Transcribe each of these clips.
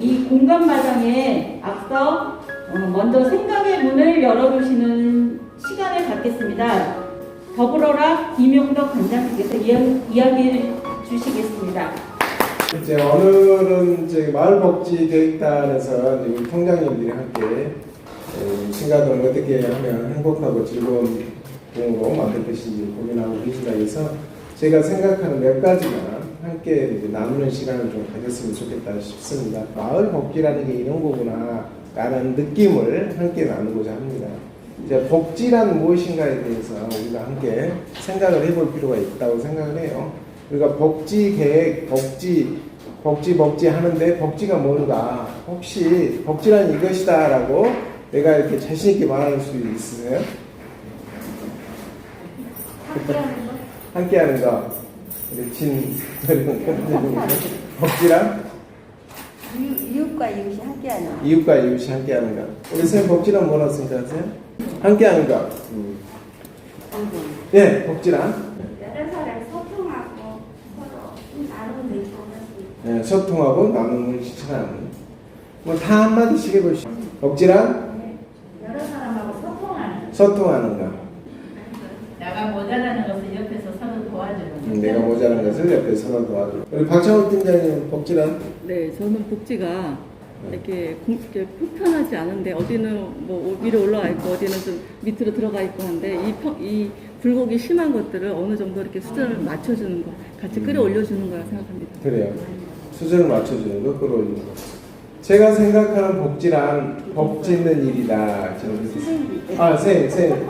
이 공간마당에 앞서 먼저 생각의 문을 열어보시는 시간을 갖겠습니다. 더불어라 김용덕 관장님께서 이야기를 주시겠습니다. 이제 오늘은 저희 마을복지계획단에서 우리 통장님들이 함께 신가동을 어떻게 하면 행복하고 즐거운 동으로 만들 것인지 고민하고 계시다 해서 제가 생각하는 몇 가지만 함께 이제 나누는 시간을 좀 가졌으면 좋겠다 싶습니다. 마을복지라는 게 이런 거구나 라는 느낌을 함께 나누고자 합니다. 이제 복지란 무엇인가에 대해서 우리가 함께 생각을 해볼 필요가 있다고 생각을 해요. 우리가 복지계획, 복지 하는데 복지가 뭔가, 혹시 복지란 이것이다 라고 내가 이렇게 자신있게 말할 수 있으세요? 함께 하는 거. 우리 복지란? 이웃과 이웃이 함께하는 거. 이웃과 이웃이 함께하는 거. 우리 선생님 복지란 뭐라고 생각하세요? 함께하는 거. 네, 복지란? 여러 사람 소통하고 서로 나누는 네, 소통하고 나눔을 실천하는. 뭐 다 한마디씩 해보시죠. 복지란? 여러 사람하고 소통하는. 소통하는 거. 내가 모자라는 것을 옆에서 서로 도와주는 거. 내가 모자란 것을 옆에 서로 도와주고. 우리 박창호 팀장님 복지란? 네, 저는 복지가 이렇게 불편하지 않은데 어디는 뭐 위로 올라가 있고 어디는 좀 밑으로 들어가 있고 한데 이 굴곡이 심한 것들을 어느 정도 이렇게 수준을 맞춰주는 거, 같이 끌어올려주는 거라 생각합니다. 그래요. 수준을 맞춰주는 거, 끌어올리는 거. 제가 생각하는 복지란 복 짓는 일이다. 저는 선생님도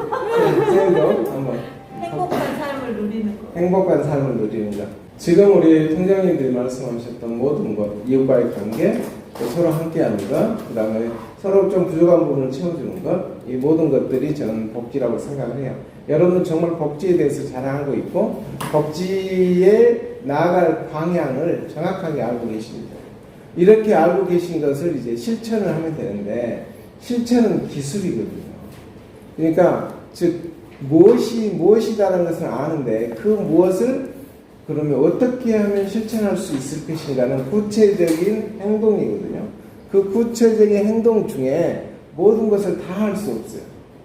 한번. 행복한 삶을 누리는 거. 행복한 삶을 누리는 것. 지금 우리 통장님들이 말씀하셨던 모든 것, 이웃과의 관계, 또 서로 함께하는 것, 그 다음에 서로 좀 부족한 부분을 채워주는 것, 이 모든 것들이 저는 복지라고 생각을 해요. 여러분 정말 복지에 대해서 잘 알고 있고 복지에 나아갈 방향을 정확하게 알고 계십니다. 이렇게 알고 계신 것을 이제 실천을 하면 되는데, 실천은 기술이거든요. 그러니까 즉 무엇이다라는 것을 아는데 그 무엇을 그러면 어떻게 하면 실천할 수 있을 것인가는 구체적인 행동이거든요. 그 구체적인 행동 중에 모든 것을 다 할 수 없어요.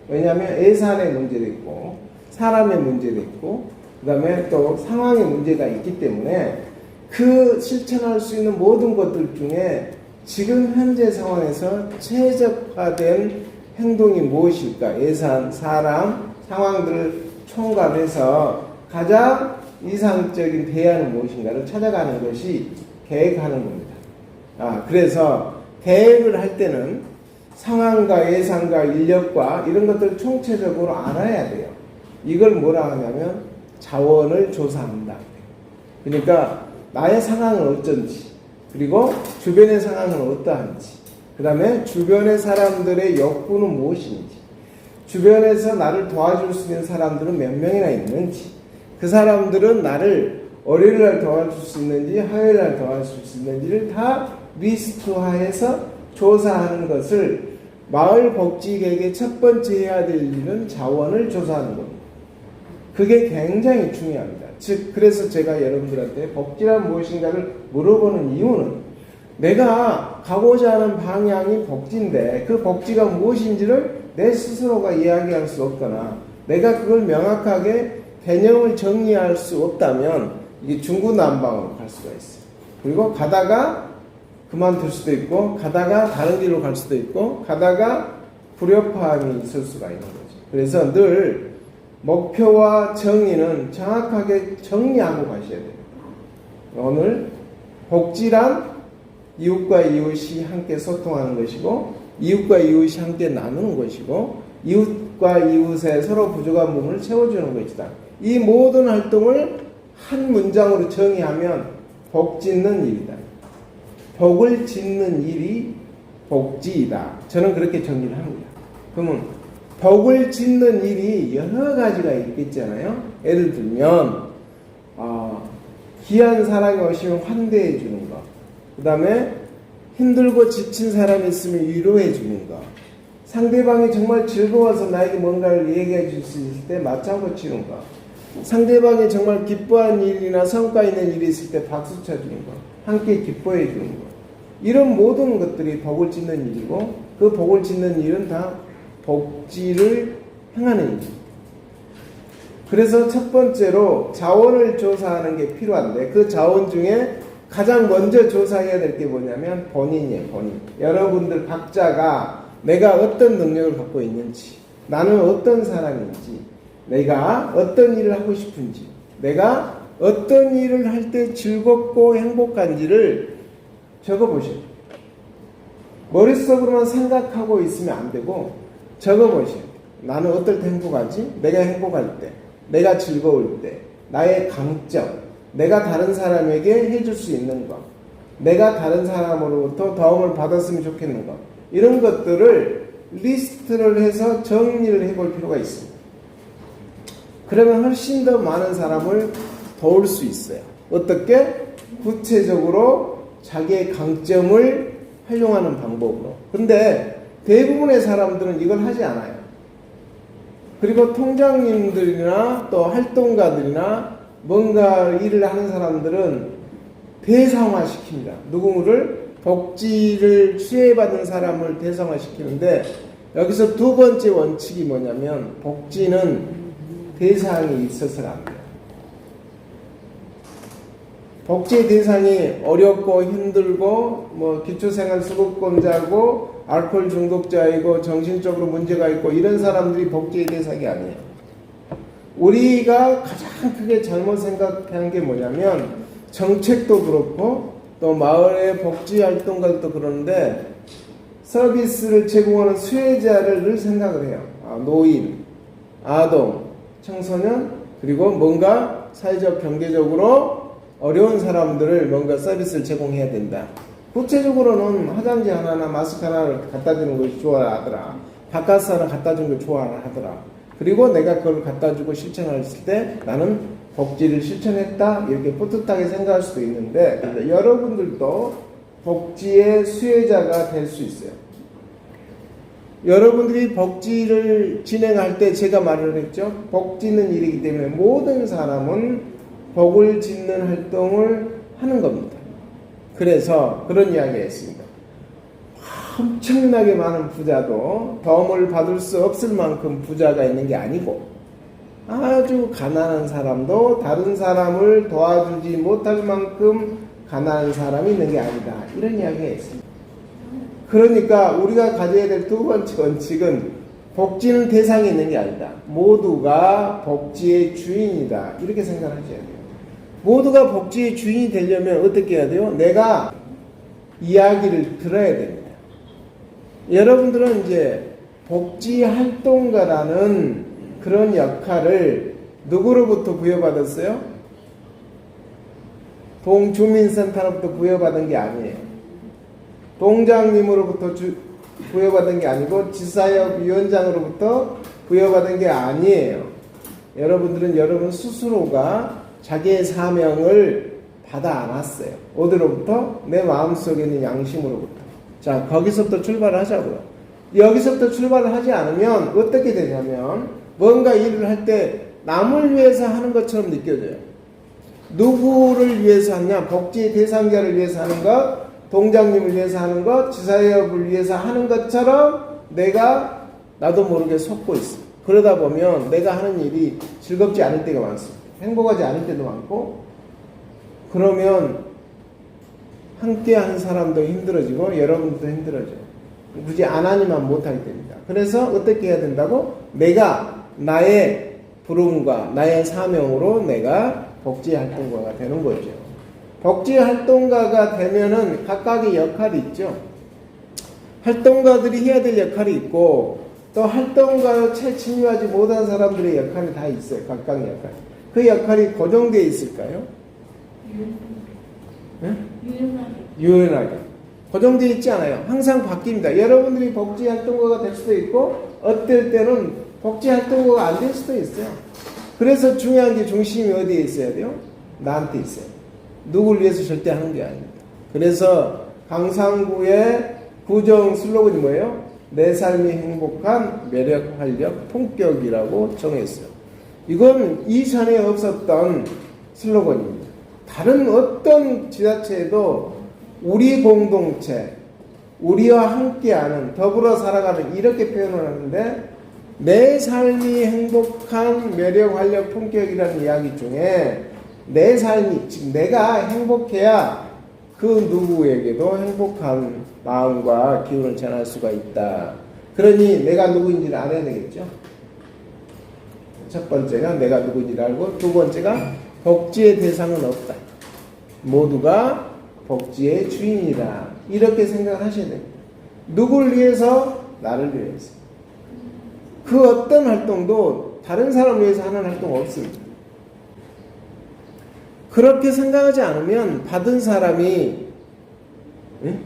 왜냐하면 예산의 문제도 있고 사람의 문제도 있고 그 다음에 또 상황의 문제가 있기 때문에 그 실천할 수 있는 모든 것들 중에 지금 현재 상황에서 최적화된 행동이 무엇일까? 예산, 사람, 상황들을 총괄해서 가장 이상적인 대안은 무엇인가를 찾아가는 것이 계획하는 겁니다. 그래서 계획을 할 때는 상황과 예산과 인력과 이런 것들을 총체적으로 알아야 돼요. 이걸 뭐라 하냐면 자원을 조사한다. 그러니까 나의 상황은 어쩐지, 그리고 주변의 상황은 어떠한지, 그 다음에 주변의 사람들의 욕구는 무엇인지, 주변에서 나를 도와줄 수 있는 사람들은 몇 명이나 있는지, 그 사람들은 나를 월요일날 도와줄 수 있는지 화요일날 도와줄 수 있는지를 다 리스트화해서 조사하는 것을 마을복지계획의 첫 번째 해야 될 일은 자원을 조사하는 겁니다. 그게 굉장히 중요합니다. 즉 그래서 제가 여러분들한테 복지란 무엇인가를 물어보는 이유는 내가 가고자 하는 방향이 복지인데 그 복지가 무엇인지를 내 스스로가 이야기할 수 없거나 내가 그걸 명확하게 개념을 정리할 수 없다면 이게 중구난방으로 갈 수가 있어요. 그리고 가다가 그만둘 수도 있고 가다가 다른 길로 갈 수도 있고 가다가 불협화음이 있을 수가 있는 거죠. 그래서 늘 목표와 정의는 정확하게 정리하고 가셔야 돼요. 오늘 복지란 이웃과 이웃이 함께 소통하는 것이고 이웃과 이웃이 함께 나누는 것이고 이웃과 이웃의 서로 부족한 부분을 채워주는 것이다. 이 모든 활동을 한 문장으로 정의하면 복 짓는 일이다. 복을 짓는 일이 복지이다. 저는 그렇게 정리를 합니다. 그러면 복을 짓는 일이 여러 가지가 있겠잖아요. 예를 들면 귀한 사람이 오시면 환대해 주는 것, 그 다음에 힘들고 지친 사람이 있으면 위로해 주는 것, 상대방이 정말 즐거워서 나에게 뭔가를 얘기해 줄 수 있을 때 맞장구 치는 것, 상대방이 정말 기뻐하는 일이나 성과 있는 일이 있을 때 박수 쳐주는 것, 함께 기뻐해 주는 것, 이런 모든 것들이 복을 짓는 일이고 그 복을 짓는 일은 다 복지를 행하는 일입니다. 그래서 첫 번째로 자원을 조사하는 게 필요한데 그 자원 중에 가장 먼저 조사해야 될 게 뭐냐면 본인이에요. 본인. 여러분들 각자가 내가 어떤 능력을 갖고 있는지, 나는 어떤 사람인지, 내가 어떤 일을 하고 싶은지, 내가 어떤 일을 할 때 즐겁고 행복한지를 적어보셔야 돼요. 머릿속으로만 생각하고 있으면 안 되고 적어보셔야 돼요. 나는 어떨 때 행복하지? 내가 행복할 때, 내가 즐거울 때, 나의 강점, 내가 다른 사람에게 해줄 수 있는 것, 내가 다른 사람으로부터 도움을 받았으면 좋겠는 것, 이런 것들을 리스트를 해서 정리를 해볼 필요가 있습니다. 그러면 훨씬 더 많은 사람을 도울 수 있어요. 어떻게? 구체적으로 자기의 강점을 활용하는 방법으로. 근데 대부분의 사람들은 이걸 하지 않아요. 그리고 통장님들이나 또 활동가들이나 뭔가 일을 하는 사람들은 대상화시킵니다. 누구를? 복지를 수혜받는 사람을 대상화시키는데 여기서 두 번째 원칙이 뭐냐면 복지는 대상이 있어서는 안 돼요. 복지의 대상이 어렵고 힘들고 뭐 기초생활수급권자고 알코올 중독자이고 정신적으로 문제가 있고 이런 사람들이 복지의 대상이 아니에요. 우리가 가장 크게 잘못 생각한 게 뭐냐면 정책도 그렇고 또 마을의 복지활동가도 그러는데 서비스를 제공하는 수혜자를 늘 생각을 해요. 노인, 아동, 청소년 그리고 뭔가 사회적 경제적으로 어려운 사람들을 뭔가 서비스를 제공해야 된다. 구체적으로는 화장지 하나나 마스크 하나를 갖다 주는 것이 좋아하더라. 바카스 하나 갖다 주는 걸 좋아하더라. 그리고 내가 그걸 갖다 주고 실천했을 때 나는 복지를 실천했다. 이렇게 뿌듯하게 생각할 수도 있는데 여러분들도 복지의 수혜자가 될 수 있어요. 여러분들이 복지를 진행할 때 제가 말을 했죠. 복 짓는 일이기 때문에 모든 사람은 복을 짓는 활동을 하는 겁니다. 그래서 그런 이야기가 있습니다. 엄청나게 많은 부자도 도움을 받을 수 없을 만큼 부자가 있는 게 아니고 아주 가난한 사람도 다른 사람을 도와주지 못할 만큼 가난한 사람이 있는 게 아니다. 이런 이야기가 있습니다. 그러니까 우리가 가져야 될 두 번째 원칙은 복지는 대상이 있는 게 아니다. 모두가 복지의 주인이다. 이렇게 생각하셔야 돼요. 모두가 복지의 주인이 되려면 어떻게 해야 돼요? 내가 이야기를 들어야 됩니다. 여러분들은 이제 복지활동가라는 그런 역할을 누구로부터 부여받았어요? 동주민센터로부터 부여받은 게 아니에요. 동장님으로부터 부여받은 게 아니고 지사협 위원장으로부터 부여받은 게 아니에요. 여러분들은 여러분 스스로가 자기의 사명을 받아 안았어요. 어디로부터? 내 마음속에 있는 양심으로부터. 자, 거기서부터 출발을 하자고요. 여기서부터 출발을 하지 않으면 어떻게 되냐면 뭔가 일을 할 때 남을 위해서 하는 것처럼 느껴져요. 누구를 위해서 하냐? 복지 대상자를 위해서 하는 것, 동장님을 위해서 하는 것, 지사협을 위해서 하는 것처럼 내가 나도 모르게 속고 있어. 그러다 보면 내가 하는 일이 즐겁지 않을 때가 많습니다. 행복하지 않을 때도 많고 그러면 함께 하는 사람도 힘들어지고 여러분도 힘들어져요. 굳이 안 하니만 못하게 됩니다. 그래서 어떻게 해야 된다고? 내가 나의 부름과 나의 사명으로 내가 복지활동가가 되는 거죠. 복지활동가가 되면은 각각의 역할이 있죠. 활동가들이 해야 될 역할이 있고 또 활동가에 채 침입하지 못한 사람들의 역할이 다 있어요. 각각의 역할. 그 역할이 고정되어 있을까요? 네? 유연하게. 고정되어 있지 않아요. 항상 바뀝니다. 여러분들이 복지활동가가 될 수도 있고 어떨 때는 복지활동가가 안 될 수도 있어요. 그래서 중요한 게 중심이 어디에 있어야 돼요? 나한테 있어요. 누굴 위해서 절대 하는 게 아닙니다. 그래서 강상구의 구정 슬로건이 뭐예요? 내 삶이 행복한 매력, 활력, 품격이라고 정했어요. 이건 이전에 없었던 슬로건입니다. 다른 어떤 지자체에도 우리 공동체, 우리와 함께하는, 더불어 살아가는, 이렇게 표현을 하는데, 내 삶이 행복한 매력, 활력, 품격이라는 이야기 중에 내 삶이, 즉 내가 행복해야 그 누구에게도 행복한 마음과 기운을 전할 수가 있다. 그러니 내가 누구인지를 알아야 되겠죠. 첫 번째가 내가 누구인지를 알고, 두 번째가 복지의 대상은 없다. 모두가 복지의 주인이다. 이렇게 생각을 하셔야 됩니다. 누구를 위해서? 나를 위해서. 그 어떤 활동도 다른 사람을 위해서 하는 활동 없습니다. 그렇게 생각하지 않으면 받은 사람이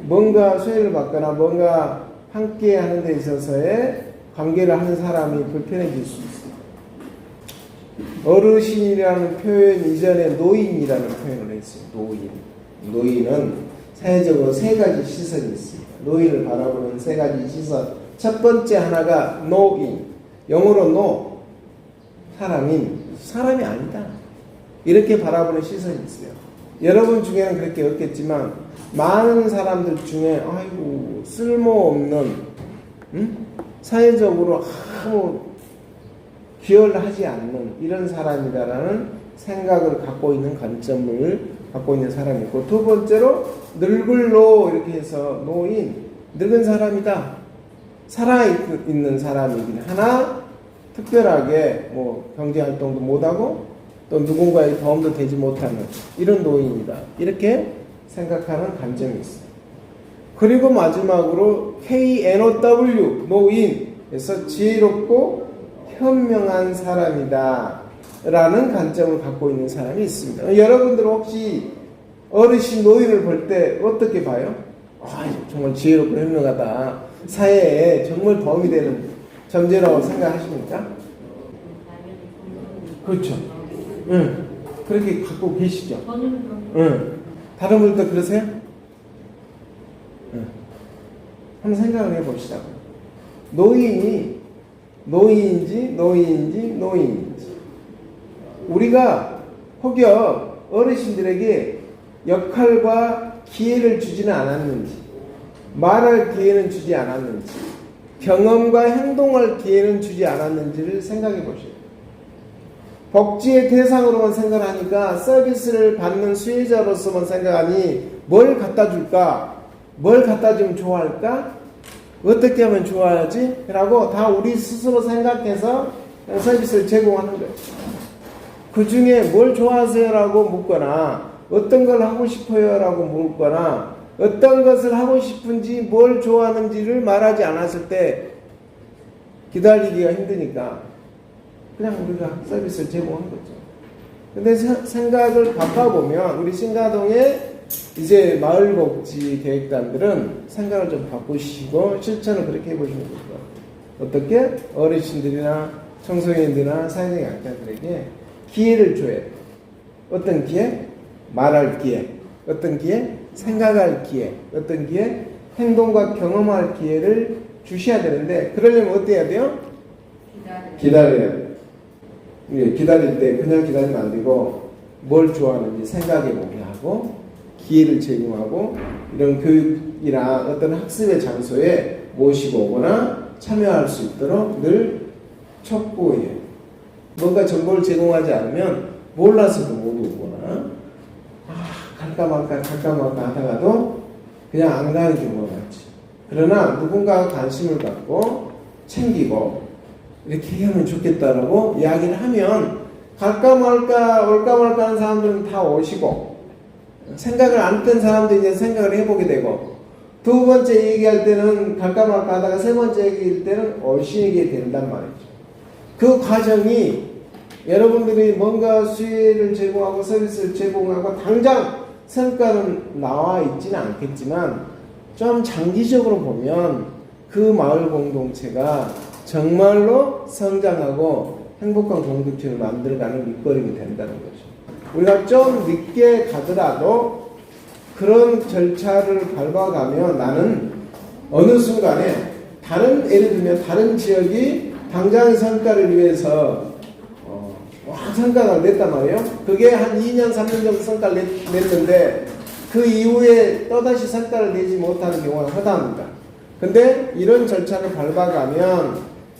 뭔가 수혜를 받거나 뭔가 함께 하는 데 있어서의 관계를 하는 사람이 불편해질 수 있습니다. 어르신이라는 표현 이전에 노인이라는 표현을 했어요. 노인은 사회적으로 세 가지 시선이 있습니다. 노인을 바라보는 세 가지 시선. 첫 번째 하나가 노인, 영어로 no, 사람이 아니다. 이렇게 바라보는 시선이 있어요. 여러분 중에는 그렇게 없겠지만 많은 사람들 중에 아이고 쓸모없는, 사회적으로 아무 기여를 하지 않는 이런 사람이다라는 생각을 갖고 있는 관점을 갖고 있는 사람이 있고, 두 번째로 늙을로 이렇게 해서 노인, 늙은 사람이다. 살아있는 사람이긴 하나 특별하게 뭐 경제활동도 못하고 또 누군가의 도움도 되지 못하는 이런 노인이다. 이렇게 생각하는 관점이 있어요. 그리고 마지막으로 KNOW, 노인에서 지혜롭고 현명한 사람이다 라는 관점을 갖고 있는 사람이 있습니다. 여러분들 혹시 어르신 노인을 볼 때 어떻게 봐요? 정말 지혜롭고 현명하다, 사회에 정말 도움이 되는 존재라고 생각하십니까? 그렇죠. 응. 그렇게 갖고 계시죠? 응. 다른 분들도 그러세요? 응. 한번 생각을 해봅시다. 노인이 노인인지 우리가 혹여 어르신들에게 역할과 기회를 주지는 않았는지, 말할 기회는 주지 않았는지, 경험과 행동할 기회는 주지 않았는지를 생각해 보시죠. 복지의 대상으로만 생각하니까 서비스를 받는 수혜자로서만 생각하니 뭘 갖다 줄까? 뭘 갖다 주면 좋아할까? 어떻게 하면 좋아하지? 라고 다 우리 스스로 생각해서 서비스를 제공하는 거예요. 그 중에 뭘 좋아하세요? 라고 묻거나 어떤 걸 하고 싶어요? 라고 묻거나 어떤 것을 하고 싶은지 뭘 좋아하는지를 말하지 않았을 때 기다리기가 힘드니까 그냥 우리가 서비스를 제공한 거죠. 근데 생각을 바꿔보면 우리 신가동의 이제 마을복지 계획단들은 생각을 좀 바꾸시고 실천을 그렇게 해보시면 될 것 같아요. 어떻게? 어르신들이나 청소년들이나 사회적 약자들에게 기회를 줘야 돼요. 어떤 기회? 말할 기회. 어떤 기회? 생각할 기회. 어떤 기회? 행동과 경험할 기회를 주셔야 되는데, 그러려면 어떻게 해야 돼요? 기다려야 돼요. 기다릴 때 그냥 기다리면 안 되고 뭘 좋아하는지 생각해보게 하고 기회를 제공하고 이런 교육이나 어떤 학습의 장소에 모시고 오거나 참여할 수 있도록 늘 촉구해요. 뭔가 정보를 제공하지 않으면 몰라서도 못 오거나 갈까 말까 하다가도 그냥 안 가는 경우가 많지. 그러나 누군가가 관심을 갖고 챙기고 이렇게 하면 좋겠다라고 이야기를 하면 갈까 말까 올까 말까 하는 사람들은 다 오시고, 생각을 안 했던 사람들이 이제 생각을 해보게 되고, 두 번째 얘기할 때는 갈까 말까 하다가 세 번째 얘기할 때는 오시게 된단 말이죠. 그 과정이 여러분들이 뭔가 수혜를 제공하고 서비스를 제공하고 당장 성과는 나와 있지는 않겠지만 좀 장기적으로 보면 그 마을 공동체가 정말로 성장하고 행복한 공동체를 만들어가는 밑거름이 된다는 거죠. 우리가 좀 늦게 가더라도 그런 절차를 밟아가면 나는 어느 순간에 예를 들면 다른 지역이 당장의 성과를 위해서 성과를 냈단 말이에요. 그게 한 2년, 3년 정도 성과를 냈는데 그 이후에 또다시 성과를 내지 못하는 경우가 허다합니다. 근데 이런 절차를 밟아가면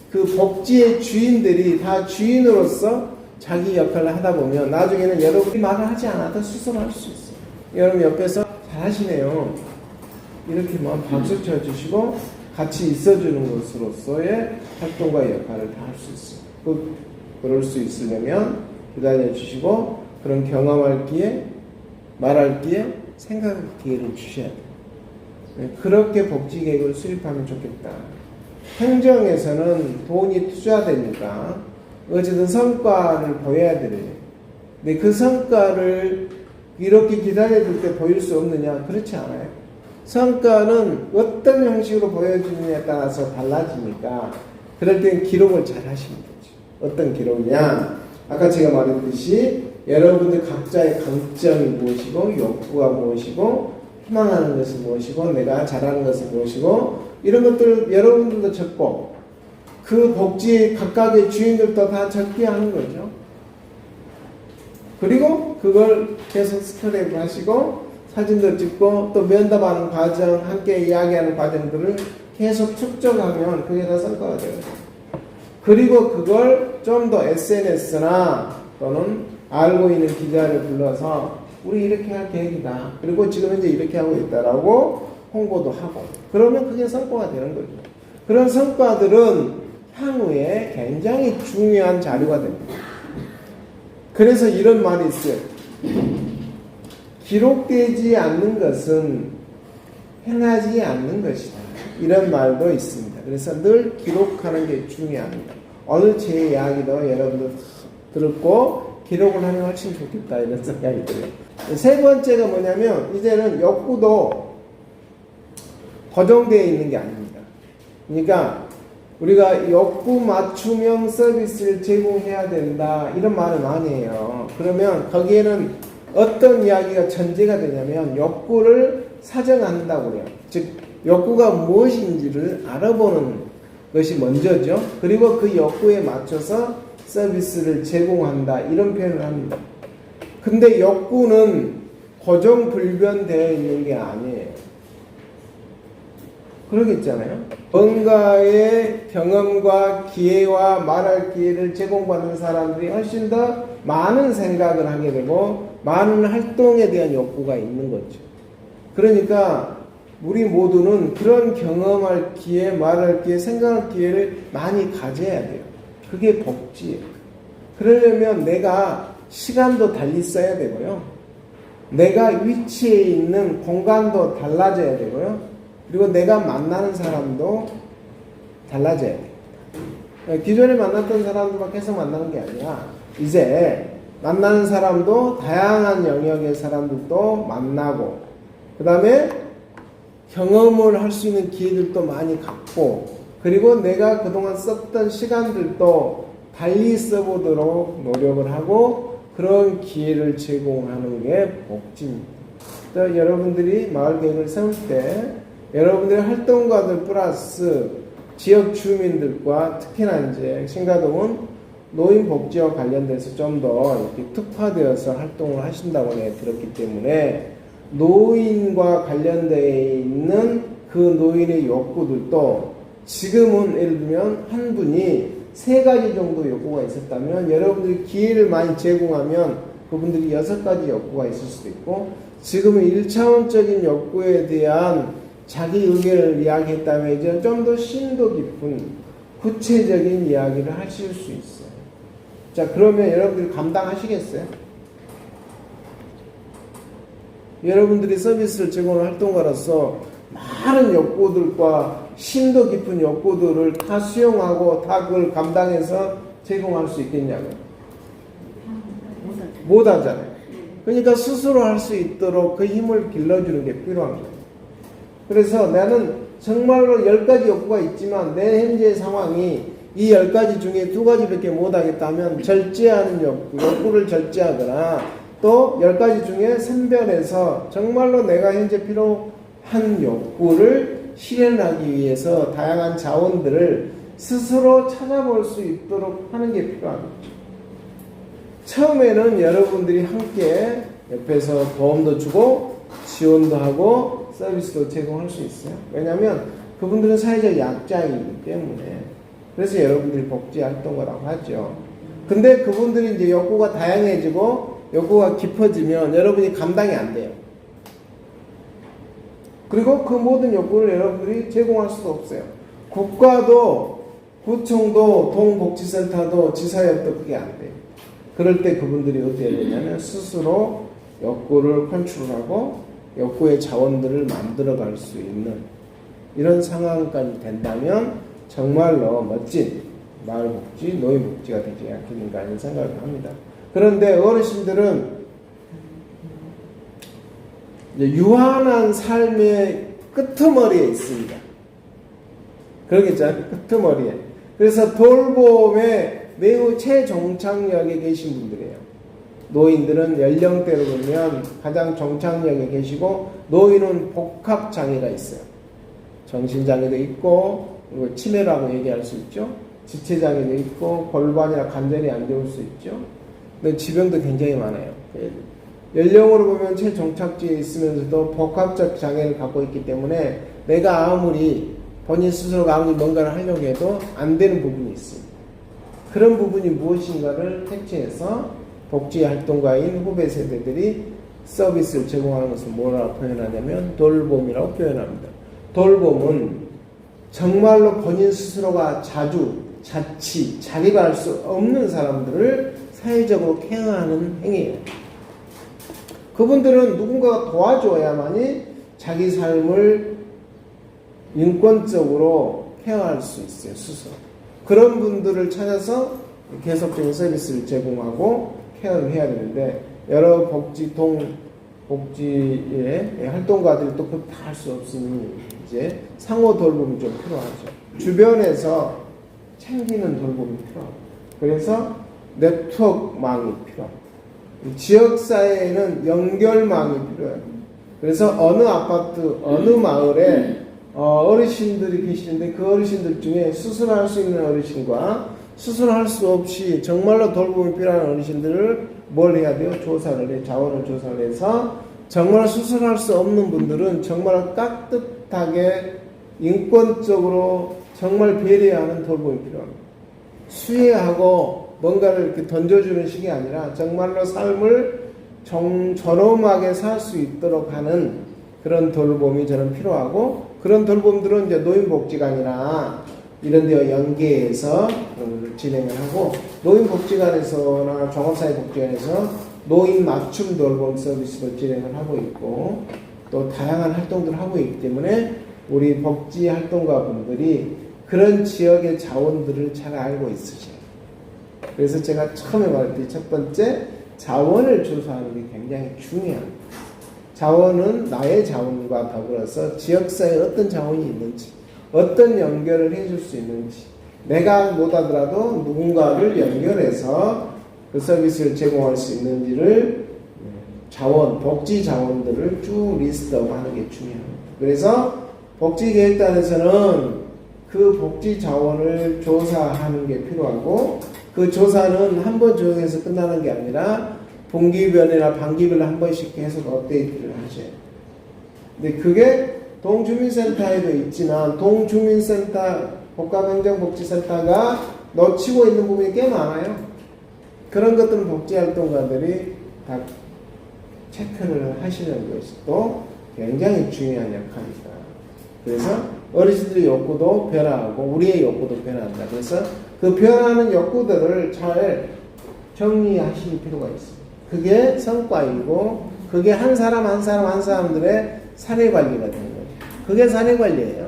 그 복지의 주인들이 다 주인으로서 자기 역할을 하다 보면 나중에는 여러분이 말을 하지 않아도 스스로 할 수 있어요. 여러분 옆에서 잘하시네요. 이렇게 박수 쳐주시고 같이 있어주는 것으로서의 활동과 역할을 다 할 수 있어요. 그럴 수 있으려면 기다려 주시고 그런 경험할 기회, 말할 기회, 생각할 기회를 주셔야 돼요. 그렇게 복지 계획을 수립하면 좋겠다. 행정에서는 돈이 투자되니까 어쨌든 성과를 보여야 돼요. 근데 그 성과를 이렇게 기다려줄 때 보일 수 없느냐? 그렇지 않아요. 성과는 어떤 형식으로 보여주느냐에 따라서 달라지니까 그럴 때는 기록을 잘 하시면 되죠. 어떤 기록이냐? 아까 제가 말했듯이 여러분들 각자의 강점이 무엇이고 욕구가 무엇이고 희망하는 것은 무엇이고 내가 잘하는 것은 무엇이고 이런 것들을 여러분들도 적고 그 복지 각각의 주인들도 다 적게 하는 거죠. 그리고 그걸 계속 스크랩 하시고 사진도 찍고 또 면담하는 과정, 함께 이야기하는 과정들을 계속 축적하면 그게 다 성과가 돼요. 그리고 그걸 좀 더 SNS나 또는 알고 있는 기자를 불러서 우리 이렇게 할 계획이다. 그리고 지금 현재 이렇게 하고 있다라고 홍보도 하고 그러면 그게 성과가 되는 거죠. 그런 성과들은 향후에 굉장히 중요한 자료가 됩니다. 그래서 이런 말이 있어요. 기록되지 않는 것은 행하지 않는 것이다. 이런 말도 있습니다. 그래서 늘 기록하는 게 중요합니다. 오늘 제 이야기도 여러분들 들었고 기록을 하면 훨씬 좋겠다 이런 생각이 들어요. 세 번째가 뭐냐면 이제는 욕구도 고정되어 있는 게 아닙니다. 그러니까 우리가 욕구 맞춤형 서비스를 제공해야 된다 이런 말을 많이 해요. 그러면 거기에는 어떤 이야기가 전제가 되냐면 욕구를 사정한다고 그래요. 즉 욕구가 무엇인지를 알아보는 것이 먼저죠. 그리고 그 욕구에 맞춰서 서비스를 제공한다 이런 표현을 합니다. 근데 욕구는 고정불변되어 있는 게 아니에요. 그러겠잖아요. 뭔가의 경험과 기회와 말할 기회를 제공받는 사람들이 훨씬 더 많은 생각을 하게 되고 많은 활동에 대한 욕구가 있는 거죠. 그러니까 우리 모두는 그런 경험할 기회, 말할 기회, 생각할 기회를 많이 가져야 돼요. 그게 복지예요. 그러려면 내가 시간도 달리 써야 되고요. 내가 위치에 있는 공간도 달라져야 되고요. 그리고 내가 만나는 사람도 달라져야 돼요. 기존에 만났던 사람들만 계속 만나는 게 아니라 이제 만나는 사람도 다양한 영역의 사람들도 만나고 그 다음에 경험을 할 수 있는 기회들도 많이 갖고 그리고 내가 그동안 썼던 시간들도 달리 써보도록 노력을 하고 그런 기회를 제공하는 게 복지입니다. 또 여러분들이 마을 계획을 세울 때 여러분들의 활동가들 플러스 지역 주민들과 특히나 이제 신가동은 노인복지와 관련돼서 좀 더 이렇게 특화되어서 활동을 하신다고 들었기 때문에 노인과 관련되어 있는 그 노인의 욕구들도 지금은 예를 들면 한 분이 3가지 정도 욕구가 있었다면 여러분들이 기회를 많이 제공하면 그분들이 6가지 욕구가 있을 수도 있고 지금은 1차원적인 욕구에 대한 자기 의견을 이야기했다면 이제 좀 더 심도 깊은 구체적인 이야기를 하실 수 있어요. 자, 그러면 여러분들이 감당하시겠어요? 여러분들이 서비스를 제공하는 활동가로서 많은 욕구들과 심도 깊은 욕구들을 다 수용하고 다 그걸 감당해서 제공할 수 있겠냐고요? 못 하잖아요. 그러니까 스스로 할 수 있도록 그 힘을 길러주는 게 필요한 거예요. 그래서 나는 정말로 10가지 욕구가 있지만 내 현재의 상황이 이 10가지 중에 2가지밖에 못하겠다면 절제하는 욕구를 절제하거나 또 10가지 중에 선별해서 정말로 내가 현재 필요한 욕구를 실현하기 위해서 다양한 자원들을 스스로 찾아볼 수 있도록 하는 게 필요합니다. 처음에는 여러분들이 함께 옆에서 도움도 주고 지원도 하고 서비스도 제공할 수 있어요. 왜냐하면 그분들은 사회적 약자이기 때문에. 그래서 여러분들이 복지활동가라고 하죠. 근데 그분들이 이제 욕구가 다양해지고 욕구가 깊어지면 여러분이 감당이 안 돼요. 그리고 그 모든 욕구를 여러분들이 제공할 수도 없어요. 국가도, 구청도, 동복지센터도, 지사협도 그게 안 돼요. 그럴 때 그분들이 어떻게 해야 되냐면 스스로 욕구를 컨트롤하고 욕구의 자원들을 만들어갈 수 있는 이런 상황까지 된다면 정말로 멋진 마을복지, 노인복지가 되지 않겠는가 하는 생각을 합니다. 그런데 어르신들은 유한한 삶의 끄트머리에 있습니다. 그러겠죠? 끄트머리에. 그래서 돌봄에 매우 최정착역에 계신 분들이에요. 노인들은 연령대로 보면 가장 정착역에 계시고 노인은 복합장애가 있어요. 정신장애도 있고 그리고 치매라고 얘기할 수 있죠. 지체장애도 있고 골반이나 관절이 안 좋을 수 있죠. 근데 지병도 굉장히 많아요. 연령으로 보면 최정착지에 있으면서도 복합적 장애를 갖고 있기 때문에 내가 아무리 본인 스스로가 아무리 뭔가를 하려고 해도 안 되는 부분이 있습니다. 그런 부분이 무엇인가를 캐치해서 복지활동가인 후배 세대들이 서비스를 제공하는 것을 뭐라고 표현하냐면 돌봄이라고 표현합니다. 돌봄은 정말로 본인 스스로가 자립할 수 없는 사람들을 사회적으로 케어하는 행위예요. 그분들은 누군가가 도와줘야만이 자기 삶을 인권적으로 케어할 수 있어요, 스스로. 그런 분들을 찾아서 계속적인 서비스를 제공하고 케어를 해야 되는데, 여러 복지의 활동가들이 또 그렇게 다 할 수 없으니, 이제 상호 돌봄이 좀 필요하죠. 주변에서 챙기는 돌봄이 필요하고, 그래서 네트워크망이 필요하고, 지역사회에는 연결망이 필요해요. 그래서 어느 아파트, 어느 마을에 어르신들이 계시는데 그 어르신들 중에 수술할 수 있는 어르신과 수술할 수 없이 정말로 돌봄이 필요한 어르신들을 뭘 해야 돼요? 조사를 해, 자원을 조사를 해서 정말 수술할 수 없는 분들은 정말 깍듯하게 인권적으로 정말 배려하는 돌봄이 필요합니다. 수혜하고 뭔가를 이렇게 던져주는 식이 아니라 정말로 삶을 존엄하게 살 수 있도록 하는 그런 돌봄이 저는 필요하고, 그런 돌봄들은 이제 노인복지관이나 이런 데 연계해서 진행을 하고, 노인복지관에서나 종합사회복지관에서 노인 맞춤 돌봄 서비스를 진행을 하고 있고, 또 다양한 활동들을 하고 있기 때문에 우리 복지 활동가 분들이 그런 지역의 자원들을 잘 알고 있으셔요. 그래서 제가 처음에 말했듯이 첫 번째, 자원을 조사하는 게 굉장히 중요합니다. 자원은 나의 자원과 더불어서 지역사회에 어떤 자원이 있는지, 어떤 연결을 해줄 수 있는지, 내가 못하더라도 누군가를 연결해서 그 서비스를 제공할 수 있는지를 자원, 복지 자원들을 쭉 리스트업 하는 게 중요합니다. 그래서 복지계획단에서는 그 복지 자원을 조사하는 게 필요하고, 그 조사는 한 번 조정해서 끝나는 게 아니라 분기별이나 반기별로 한 번씩 계속 업데이트를 하셔야 돼요. 근데 그게 동주민센터에도 있지만 동주민센터, 복합행정복지센터가 놓치고 있는 부분이 꽤 많아요. 그런 것들은 복지활동가들이 다 체크를 하시는 것이 또 굉장히 중요한 역할입니다. 그래서 어르신들의 욕구도 변화하고 우리의 욕구도 변화한다. 그래서 그 변화하는 욕구들을 잘 정리하실 필요가 있습니다. 그게 성과이고, 그게 한 사람들의 사례관리가 되는 거죠. 그게 사례관리예요.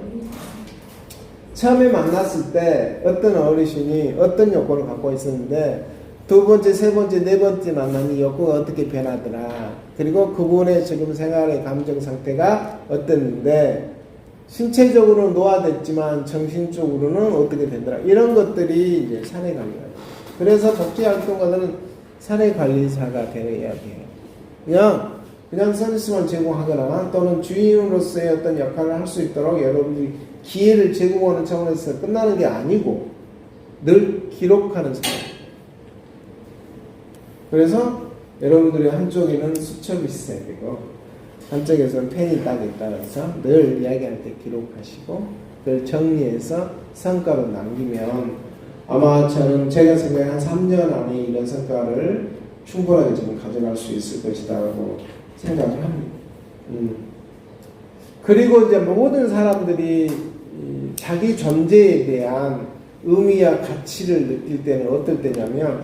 처음에 만났을 때 어떤 어르신이 어떤 욕구를 갖고 있었는데 두 번째, 세 번째, 네 번째 만나니 욕구가 어떻게 변하더라. 그리고 그분의 지금 생활의 감정 상태가 어땠는데 신체적으로는 노화됐지만 정신적으로는 어떻게 되더라. 이런 것들이 이제 사례관리가 돼요. 그래서 복지활동가들은 사례관리사가 되어야 돼요. 그냥 서비스만 제공하거나 또는 주인으로서의 어떤 역할을 할 수 있도록 여러분들이 기회를 제공하는 차원에서 끝나는 게 아니고 늘 기록하는 사람. 그래서 여러분들이 한쪽에는 수첩이 있어야 되고 한쪽에서는 펜이 딱 있다 그래서 늘 이야기할 때 기록하시고 그걸 정리해서 성과로 남기면 아마 저는 제가 생각에 한 3년 안에 이런 성과를 충분하게 좀 가져갈 수 있을 것이다라고 생각을 합니다. 그리고 이제 모든 사람들이 자기 존재에 대한 의미와 가치를 느낄 때는 어떨 때냐면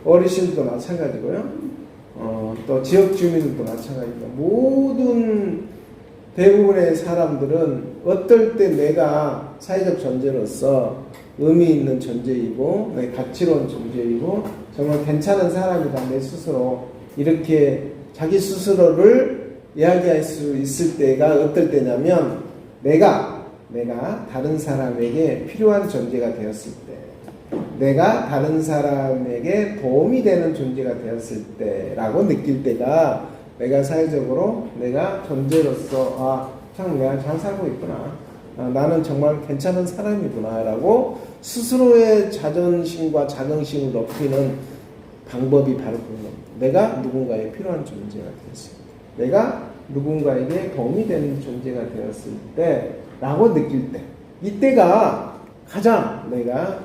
어르신들도 마찬가지고요. 또 지역 주민들도 마찬가지입니다. 모든 대부분의 사람들은 어떨 때 내가 사회적 존재로서 의미 있는 존재이고 내 가치로운 존재이고 정말 괜찮은 사람이다 내 스스로 이렇게 자기 스스로를 이야기할 수 있을 때가 어떨 때냐면 내가 다른 사람에게 필요한 존재가 되었을 때 내가 다른 사람에게 도움이 되는 존재가 되었을 때라고 느낄 때가 내가 사회적으로 내가 존재로서 참 내가 잘 살고 있구나 나는 정말 괜찮은 사람이구나 라고 스스로의 자존심과 자긍심을 높이는 방법이 바로 그겁니다. 내가 누군가에 필요한 존재가 되었을 때 내가 누군가에게 도움이 되는 존재가 되었을 때 라고 느낄 때 이때가 가장 내가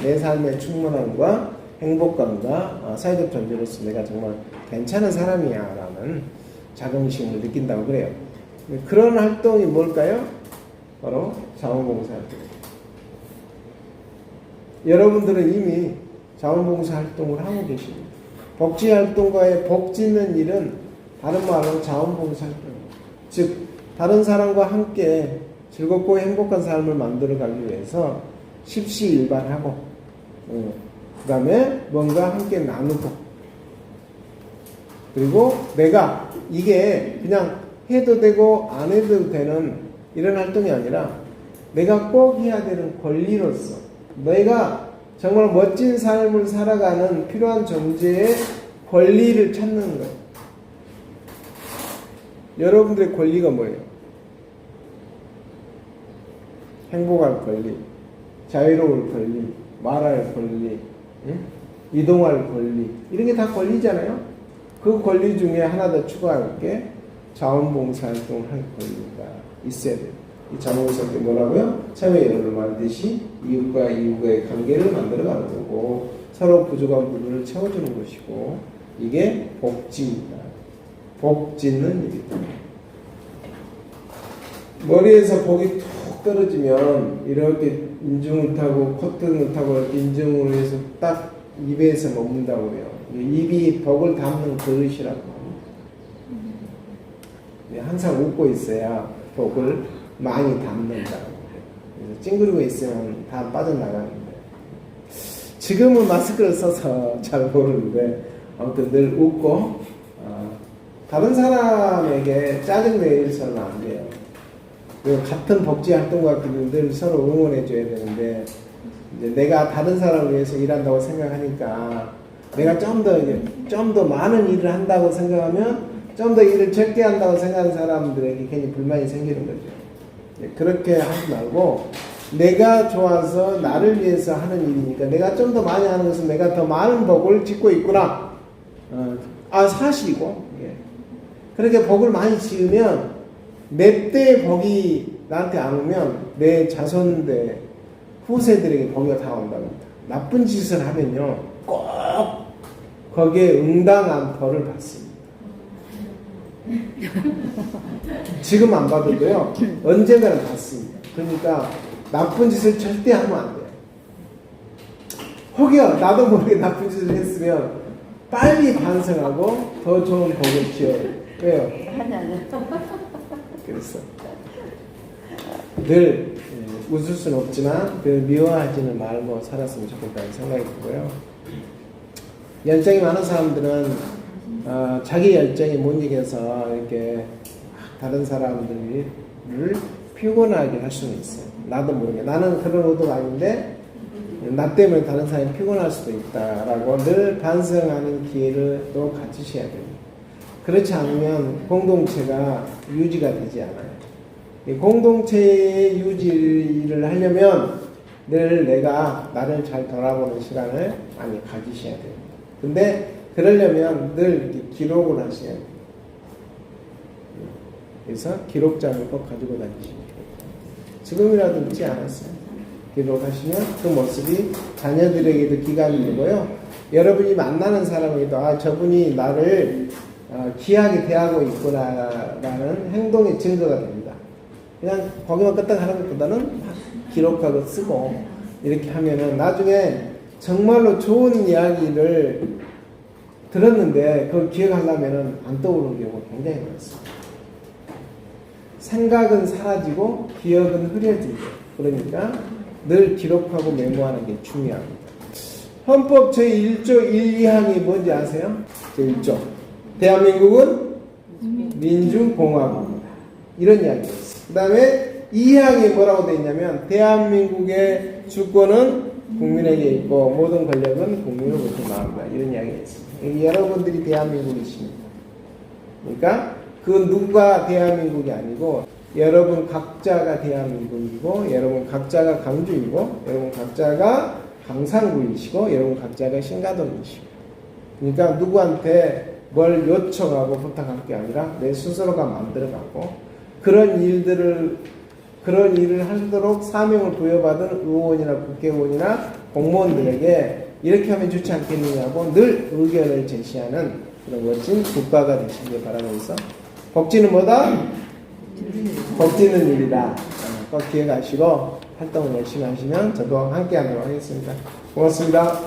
내 삶의 충만함과 행복감과 사회적 존재로서 내가 정말 괜찮은 사람이야 라는 자긍심을 느낀다고 그래요. 그런 활동이 뭘까요? 바로 자원봉사 활동. 여러분들은 이미 자원봉사 활동을 하고 계십니다. 복지활동가의 복짓는 일은 다른 말로 자원봉사 활동입니다. 즉 다른 사람과 함께 즐겁고 행복한 삶을 만들어가기 위해서 십시일반하고 그 다음에 뭔가 함께 나누고 그리고 내가 이게 그냥 해도 되고 안 해도 되는 이런 활동이 아니라 내가 꼭 해야 되는 권리로서 내가 정말 멋진 삶을 살아가는 필요한 존재의 권리를 찾는 거예요. 여러분들의 권리가 뭐예요? 행복할 권리, 자유로울 권리, 말할 권리, 이동할 권리 이런 게 다 권리잖아요. 그 권리 중에 하나 더 추가할 게 자원봉사활동을 할 권리가 있어야 돼요. 이 자원봉사할 때 뭐라고요? 참여연을 말듯이 이웃과 이웃과의 관계를 만들어가는 거고 서로 부족한 부분을 채워주는 것이고 이게 복지입니다. 복짓는 일이다. 머리에서 복이 툭 떨어지면 이렇게 인중을 타고 콧등을 타고 이렇게 인중으로 해서 딱 입에서 먹는다고 해요. 입이 복을 담는 그릇이라고 합니다. 항상 웃고 있어야 복을 많이 담는다고 해요. 그래서 찡그리고 있으면 다 빠져나가는데 지금은 마스크를 써서 잘 모르는데 아무튼 늘 웃고 다른 사람에게 짜증내서는 안 돼요. 같은 복지 활동가끼리 늘 서로 응원해줘야 되는데 이제 내가 다른 사람을 위해서 일한다고 생각하니까 내가 좀 더 많은 일을 한다고 생각하면 좀 더 일을 적게 한다고 생각하는 사람들에게 괜히 불만이 생기는 거죠. 그렇게 하지 말고 내가 좋아서 나를 위해서 하는 일이니까 내가 좀 더 많이 하는 것은 내가 더 많은 복을 짓고 있구나. 사실이고 그렇게 복을 많이 지으면 내 때의 복이 나한테 안 오면 내 자손들 후세들에게 복이 다 온답니다. 나쁜 짓을 하면요 꼭 거기에 응당한 벌을 받습니다. 지금 안 받아도요 언젠가는 받습니다. 그러니까 나쁜 짓을 절대 하면 안 돼요. 혹여 나도 모르게 나쁜 짓을 했으면 빨리 반성하고 더 좋은 복을 지어요. 왜요? 그래서 늘 웃을 수는 없지만 늘 미워하지는 말고 살았으면 좋겠다는 생각이 들고요. 열정이 많은 사람들은 자기 열정이 못 이겨서 이렇게 다른 사람들을 피곤하게 할 수는 있어요. 나도 모르게 나는 그런 의도가 아닌데 나 때문에 다른 사람이 피곤할 수도 있다라고 늘 반성하는 기회를 또 가지셔야 됩니다. 그렇지 않으면 공동체가 유지가 되지 않아요. 이 공동체의 유지를 하려면 늘 내가 나를 잘 돌아보는 시간을 많이 가지셔야 됩니다. 근데 그러려면 늘 이렇게 기록을 하셔야 돼요. 그래서 기록장을 꼭 가지고 다니십니다. 지금이라도 잊지 않았어요. 기록하시면 그 모습이 자녀들에게도 기감이 되고요. 여러분이 만나는 사람에게도 아 저분이 나를 귀하게 대하고 있구나라는 행동의 증거가 됩니다. 그냥 거기만 끄떡 하는 것보다는 막 기록하고 쓰고 이렇게 하면은 나중에 정말로 좋은 이야기를 들었는데 그걸 기억하려면은 안 떠오르는 경우가 굉장히 많습니다. 생각은 사라지고 기억은 흐려지고 그러니까 늘 기록하고 메모하는 게 중요합니다. 헌법 제1조 1, 2항이 뭔지 아세요? 제1조 대한민국은 민주공화국입니다. 이런 이야기였어요. 그 다음에 2항이 뭐라고 되어 있냐면 대한민국의 주권은 국민에게 있고 모든 권력은 국민으로부터 나온다. 이런 이야기가 있습니다. 여러분들이 대한민국이십니다. 그러니까 그 누가 대한민국이 아니고 여러분 각자가 대한민국이고 여러분 각자가 강주이고 여러분 각자가 강상구이시고 여러분 각자가 신가동이시고 그러니까 누구한테 뭘 요청하고 부탁할 게 아니라 내 스스로가 만들어가고 그런 일을 하도록 사명을 부여받은 의원이나 국회의원이나 공무원들에게 이렇게 하면 좋지 않겠느냐고 늘 의견을 제시하는 그런 멋진 국가가 되시길 바라면서 복지는 뭐다? 복지는 일이다. 꼭 기억하시고 활동을 열심히 하시면 저도 함께 하도록 하겠습니다. 고맙습니다.